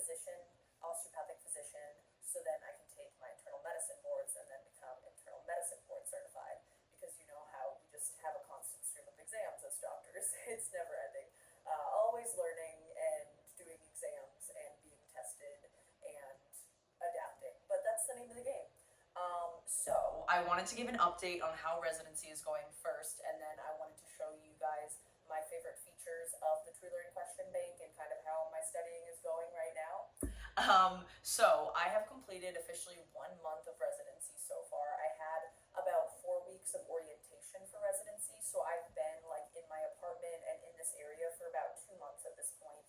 physician, osteopathic physician, so then I can take my internal medicine boards and then become internal medicine board certified, because you know how we just have a constant stream of exams as doctors. It's never ending. Always learning and doing exams and being tested and adapting. But that's the name of the game. So I wanted to give an update on how residency is going first, and then I wanted to show you guys my favorite features of the TrueLearn question bank and kind of how my studying is going right now. So I have completed officially 1 month of residency so far. I had about 4 weeks of orientation for residency, so I've been like in my apartment and in this area for about 2 months at this point.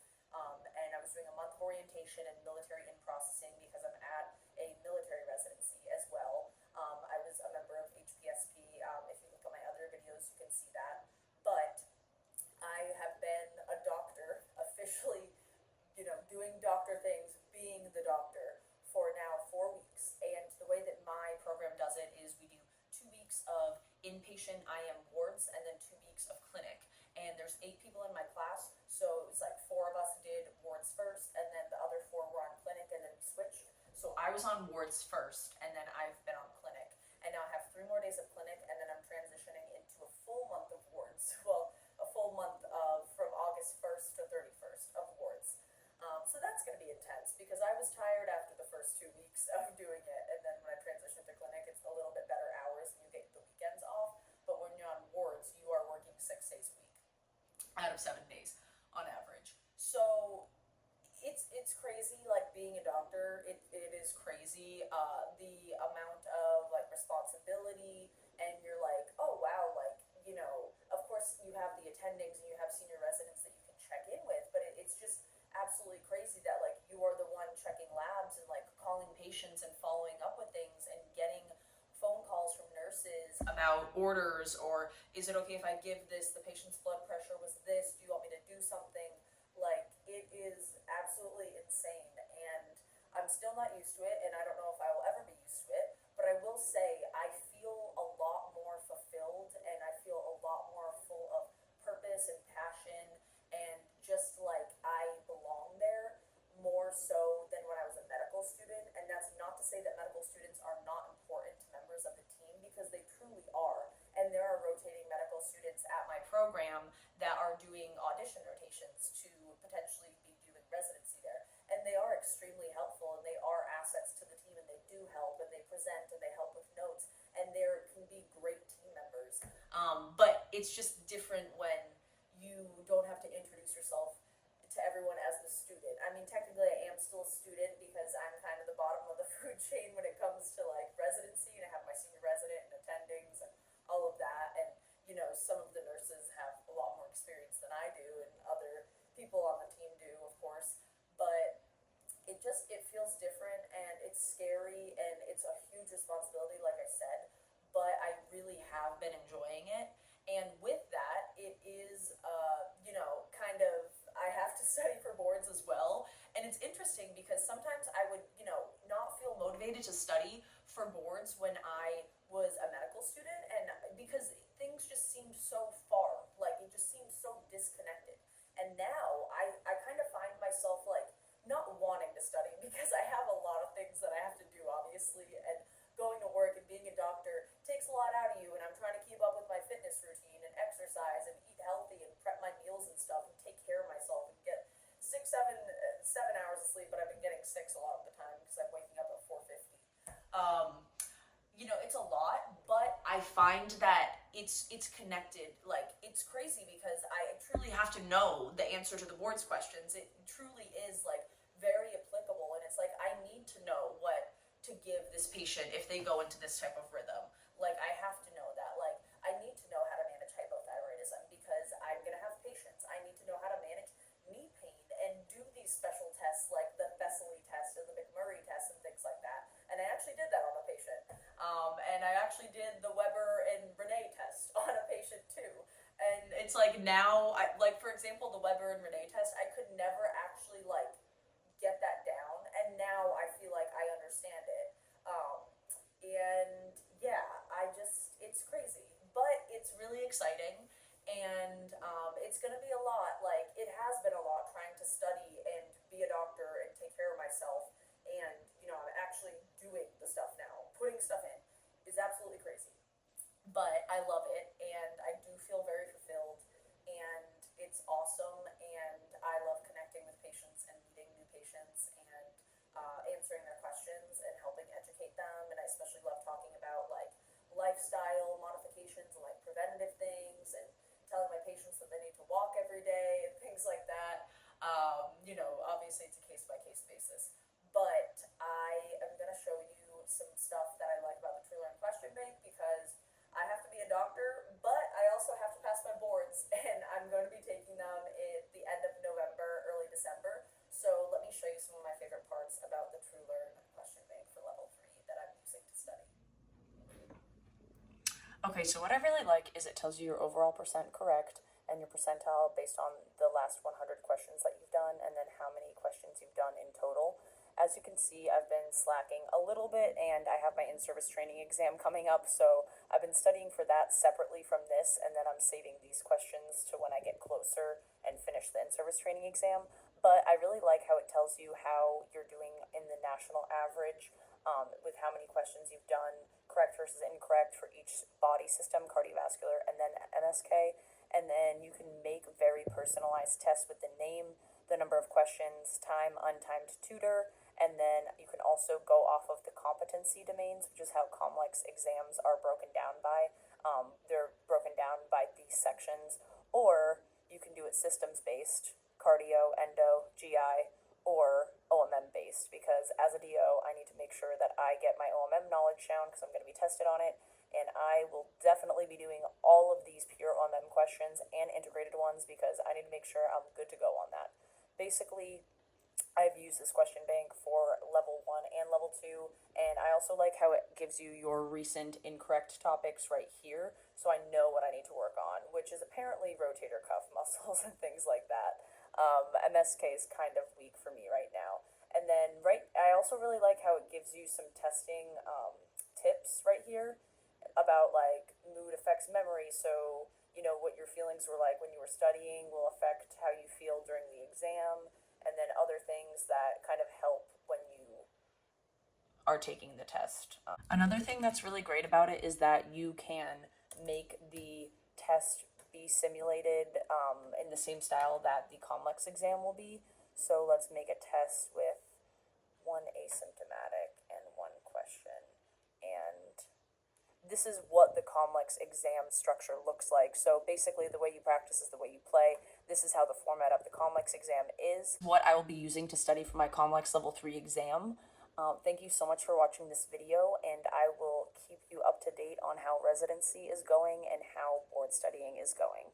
And I was doing a month of orientation in military in processing because I'm at a military residency as well. I was a member of HPSP. If you look at my other videos, you can see that. But I have been a doctor, officially, you know, doing doctor things, being the doctor for now 4 weeks. And the way that my program does it is we do 2 weeks of inpatient IM wards and then 2 weeks of clinic. And there's 8 people in my class, so it was like 4 of us did wards first, and then the other 4 were on clinic, and then we switched. So I was on wards first, and then I've been on clinic. And now I have 3 more days of clinic, and then I'm transitioning into a full month of wards. Well, a full month of from August 1st to 31st of wards. So that's going to be intense because I was tired after the first 2 weeks of doing it, and then when I transitioned to clinic, it's a little bit better hours and you get the weekends off. But when you're on wards, you are working 6 days a week out of 7 days on average. So it's crazy, like being a doctor. It is crazy. The amount of like responsibility, and you're like, oh wow, like, you know, of course you have the attendings and you have senior residents that you can check in with, but it's just absolutely crazy that like you are the one checking labs and like calling patients and following up with things and getting phone calls from nurses about orders, or is it okay if I give this, the patient's blood pressure was this, do you want me to do something? Like, it is absolutely insane, and I'm still not used to it, and I don't know if I will ever be used to it, but I will say I feel a lot more fulfilled, and I feel a lot more full of purpose and passion, and just like I belong there more so than when I was a medical student. And that's not to say that medical students are not important members of the team, because they truly are. And there are rotating medical students at my program that are doing audition rotations to potentially be doing residency there. And they are extremely helpful, and they are assets to the team, and they do help, and they present, and they help with notes, and there can be great team members. But it's just different when you don't have to introduce yourself to everyone as the student. I mean, technically I am still a student because I'm kind of the bottom of the food chain when it comes to like residency, and I have my senior resident and attendings and all of that. And, you know, some of the nurses have a lot more experience than I do, and other people on the team do, of course. But it feels different, and it's scary, and it's a huge responsibility, like I said, but I really have been enjoying it. And with that, it is, you know, kind of, I have to study for boards as well. And it's interesting because sometimes I would, you know, not feel motivated to study for boards when I was a medical student, and because things just seemed so far, like it just seemed so disconnected. And now I kind of find myself like not wanting to study because I have a lot of things that I have to do, obviously, and going to work and being a doctor takes a lot out of you, and I'm trying to keep up with my fitness routine and exercise and eat healthy and prep my meals and stuff and take care of myself and get 7 hours of sleep, but I've been getting 6 a lot of the time because I'm waking up at 4:50. You know, it's a lot, but I find that it's connected. Like, it's crazy because I truly have to know the answer to the board's questions. It truly is like very applicable, and it's like I need to know what to give this patient if they go into this type of rhythm. Like, I have to know that. Like, I need to know how to manage hypothyroidism because I'm gonna have patients. I need to know how to manage knee pain and do these special tests like the Thessaly test and the McMurray test and things like that. And I actually did that on a patient. And I actually did the Weber and Renee test on a patient too. And it's like now, like for example, the Weber and Renee test, I could never actually like get that down. And now I feel like I understand it. And yeah, it's crazy, but it's really exciting. And it's going to be a lot. Like, it has been a lot trying to study and be a doctor and take care of I love it, and I do feel very fulfilled, and it's awesome, and I love connecting with patients and meeting new patients and answering their questions and helping educate them. And I especially love talking about like lifestyle modifications and like preventative things and telling my patients that they need to walk every day and things like that. Obviously it's a case by case basis. But I am going to show you some stuff that I like about the TrueLearn question bank because I have to be a doctor, but I also have to pass my boards, and I'm going to be taking them at the end of November, early December. So let me show you some of my favorite parts about the TrueLearn question bank for level 3 that I'm using to study. Okay, so what I really like is it tells you your overall percent correct and your percentile based on the last 100 questions that you've done and then how many questions you've done in total. As you can see, I've been slacking a little bit and I have my in-service training exam coming up, so I've been studying for that separately from this, and then I'm saving these questions to when I get closer and finish the in-service training exam. But I really like how it tells you how you're doing in the national average, with how many questions you've done, correct versus incorrect for each body system, cardiovascular, and then MSK. And then you can make very personalized tests with the name, the number of questions, time, untimed tutor, and then you can also go off of the competency domains, which is how complex exams are broken down by. They're broken down by these sections, or you can do it systems based, cardio, endo, GI, or OMM based, because as a DO, I need to make sure that I get my OMM knowledge down because I'm going to be tested on it, and I will definitely be doing all of these pure OMM questions and integrated ones because I need to make sure I'm good to go on that. Basically, I've used this question bank for level 1 and level 2, and I also like how it gives you your recent incorrect topics right here, so I know what I need to work on, which is apparently rotator cuff muscles and things like that. MSK is kind of weak for me right now. And then I also really like how it gives you some testing tips right here about like mood affects memory, so what your feelings were like when you were studying will affect how you feel during the exam, and then other things that kind of help when you are taking the test. Another thing that's really great about it is that you can make the test be simulated in the same style that the complex exam will be. So let's make a test with one asymptomatic and one question. And this is what the complex exam structure looks like. So basically the way you practice is the way you play. This is how the format of the complex exam is. What I will be using to study for my complex level 3 exam. Thank you so much for watching this video, and I will keep you up to date on how residency is going and how board studying is going.